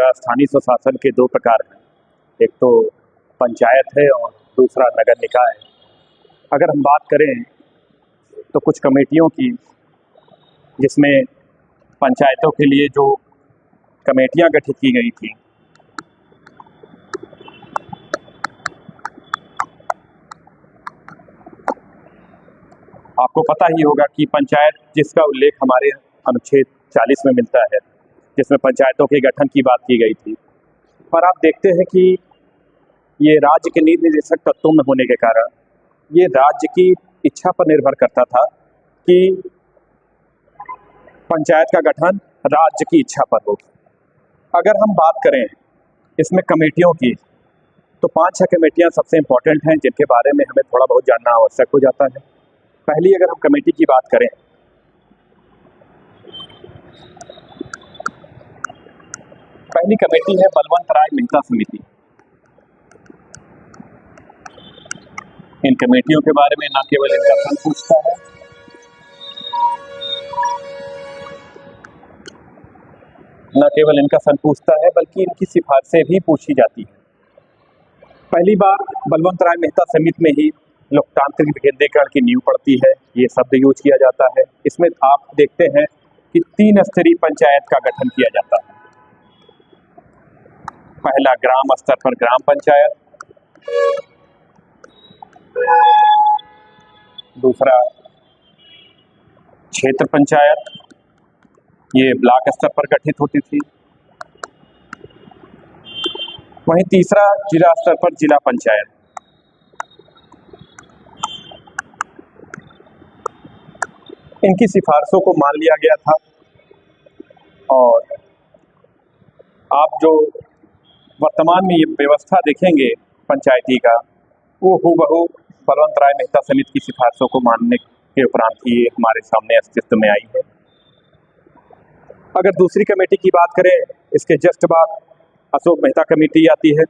होगा, स्थानीय स्वशासन के दो प्रकार हैं, एक तो पंचायत है और दूसरा नगर निकाय है। अगर हम बात करें तो कुछ कमेटियों की, जिसमें पंचायतों के लिए जो कमेटियां गठित की गई थी, आपको पता ही होगा कि पंचायत, जिसका उल्लेख हमारे अनुच्छेद 40 में मिलता है, जिसमें पंचायतों के गठन की बात की गई थी, पर आप देखते हैं कि ये राज्य के नीति निर्देशक तत्वों में होने के कारण ये राज्य की इच्छा पर निर्भर करता था कि पंचायत का गठन राज्य की इच्छा पर हो। अगर हम बात करें इसमें कमेटियों की, तो 5-6 कमेटियां सबसे इम्पोर्टेंट हैं, जिनके बारे में हमें थोड़ा बहुत जानना आवश्यक हो जाता है। पहली अगर हम कमेटी की बात करें, पहली कमेटी है बलवंत राय मेहता समिति। इन कमेटियों के बारे में न केवल इनका सन पूछता है, बल्कि इनकी सिफारिशें भी पूछी जाती हैं। पहली बार बलवंत राय मेहता समिति में ही लोकतांत्रिक विकेंद्रीकरण की नींव पड़ती है, ये शब्द यूज किया जाता है। इसमें आप देखते हैं कि 3 स्तरीय पंचायत का गठन किया जाता है। पहला ग्राम स्तर पर ग्राम पंचायत, दूसरा क्षेत्र पंचायत, ये ब्लॉक स्तर पर गठित होती थी। वहीं तीसरा जिला स्तर पर जिला पंचायत। इनकी सिफारिशों को मान लिया गया था और आप जो वर्तमान में ये व्यवस्था देखेंगे पंचायती का, वो हूबहू बलवंत राय मेहता समिति की सिफारिशों को मानने के उपरांत ही ये हमारे सामने अस्तित्व में आई है। अगर दूसरी कमेटी की बात करें, इसके जस्ट बाद अशोक मेहता कमेटी आती है।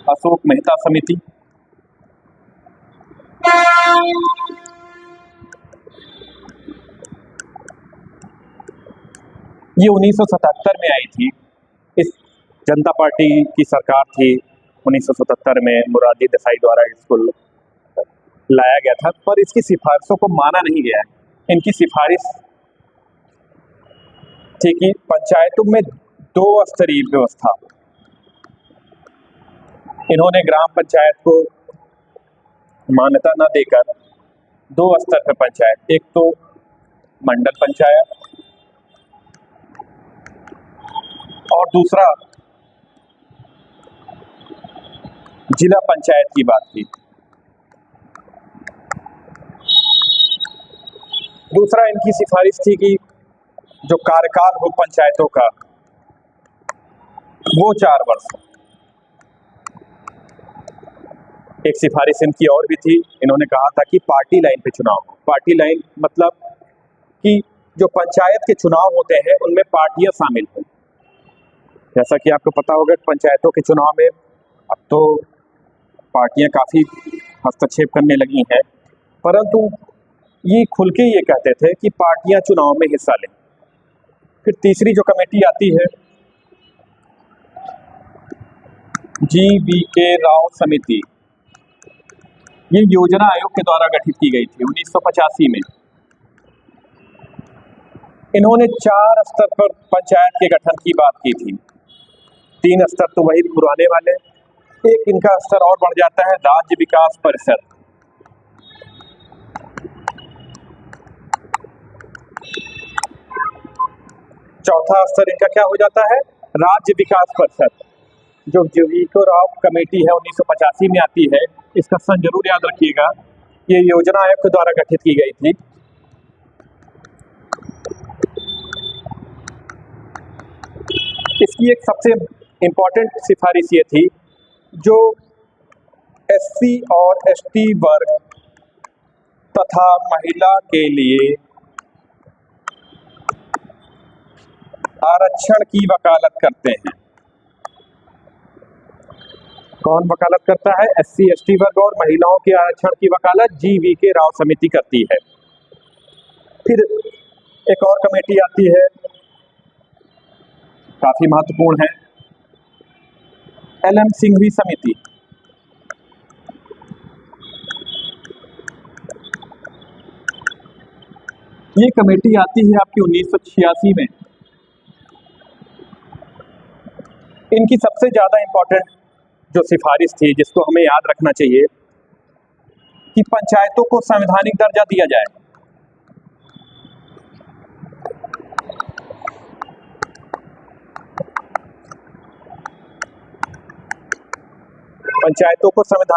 अशोक मेहता समिति ये 1977 में आई थी। इस जनता पार्टी की सरकार थी, 1977 में मोरारजी देसाई द्वारा इसको लाया गया था, पर इसकी सिफारिशों को माना नहीं गया है। इनकी सिफारिश थी कि पंचायतों में 2 स्तरीय व्यवस्था। इन्होंने ग्राम पंचायत को मान्यता न देकर 2 स्तर पर पंचायत, एक तो मंडल पंचायत और दूसरा जिला पंचायत की बात की। दूसरा इनकी सिफारिश थी कि जो कार्यकाल हो पंचायतों का वो 4 वर्ष हो। एक सिफारिश इनकी और भी थी, इन्होंने कहा था कि पार्टी लाइन पे चुनाव हो। पार्टी लाइन मतलब कि जो पंचायत के चुनाव होते हैं उनमें पार्टियां शामिल हों। जैसा कि आपको पता होगा पंचायतों के चुनाव में अब तो पार्टियां काफ़ी हस्तक्षेप करने लगी हैं, परंतु ये खुल के ये कहते थे कि पार्टियां चुनाव में हिस्सा लें। फिर तीसरी जो कमेटी आती है, GVK राव समिति, ये योजना आयोग के द्वारा गठित की गई थी 1985 में। इन्होंने 4 स्तर पर पंचायत के गठन की बात की थी। 3 स्तर तो वही पुराने वाले, एक इनका स्तर और बढ़ जाता है, राज्य विकास परिषद। चौथा स्तर इनका क्या हो जाता है, राज्य विकास परिषद। जो GVK राव कमेटी है 1985 में आती है, इसका सन जरूर याद रखिएगा। ये योजना आयोग के द्वारा गठित की गई थी। इसकी एक सबसे इम्पोर्टेंट सिफारिश ये थी, जो SC और ST वर्ग तथा महिला के लिए आरक्षण की वकालत करते हैं। कौन वकालत करता है? SC ST वर्ग और महिलाओं के आरक्षण की वकालत GVK राव समिति करती है। फिर एक और कमेटी आती है, काफी महत्वपूर्ण है, एल एम सिंघवी समिति। ये कमेटी आती है आपकी 1986 में। इनकी सबसे ज्यादा इंपॉर्टेंट जो सिफारिश थी, जिसको हमें याद रखना चाहिए, कि पंचायतों को संवैधानिक दर्जा दिया जाए। पंचायतों को संवैधानिक